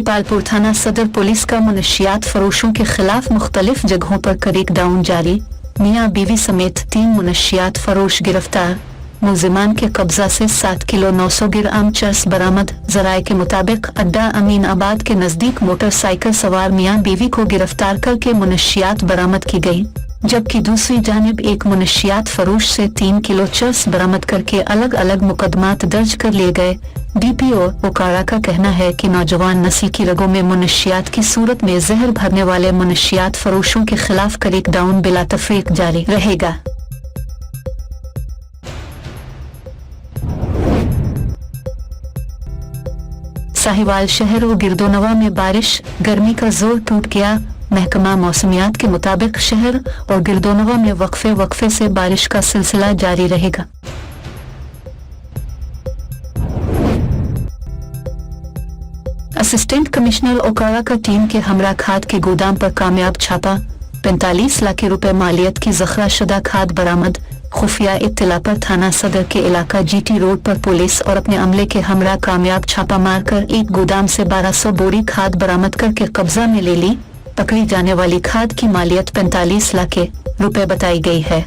श्रीपालपुर थाना सदर पुलिस का मुनशियात फरोशों के खिलाफ मुख्तलिफ जगहों पर क्रैकडाउन जारी। मियां बीवी समेत 3 मुनशियात फरोश गिरफ्तार। मुलजिमान के कब्जा से 7 किलो 900 ग्राम चरस बरामद। जराये के मुताबिक अड्डा अमीनाबाद के नजदीक मोटरसाइकिल सवार मियां बीवी को गिरफ्तार करके मुनशियात बरामद की गई, जबकि दूसरी जानिब एक मुनशियात फरोश से 3 किलो चरस बरामद करके अलग अलग मुकदमात दर्ज कर लिए गए। डीपीओ ओकाड़ा का कहना है कि नौजवान नस्ल की रगों में मुनशियात की सूरत में जहर भरने वाले मुनशियात फरोशों के खिलाफ क्रैकडाउन बिला तफरीक जारी रहेगा। साहिवाल शहर और गिरदोनवा में बारिश, गर्मी का जोर टूट गया। महकमा मौसमियात के मुताबिक शहर और गिरदोनवा में वक्फे से बारिश का सिलसिला जारी रहेगा। असिस्टेंट कमिश्नर ओकाड़ा का टीम के हमरा खाद के गोदाम पर कामयाब छापा। 45 लाख रुपए मालियत की जखरा शुदा खाद बरामद। खुफिया इत्तला पर थाना सदर के इलाका जीटी रोड पर पुलिस और अपने अमले के हमरा कामयाब छापा मारकर एक गोदाम से 1200 बोरी खाद बरामद करके कब्जा में ले ली। पकड़ी जाने वाली खाद की मालियत 45 लाख रुपए बताई गई है।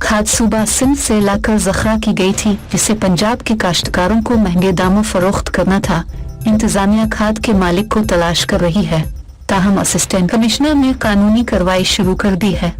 खाद सूबा सिंध से लाकर जखरा की गई थी, जिसे पंजाब के काश्तकारों को महंगे दामों फरोख्त करना था। इंतजामिया खाद के मालिक को तलाश कर रही है, ताहम असिस्टेंट कमिश्नर ने कानूनी कार्रवाई शुरू कर दी है।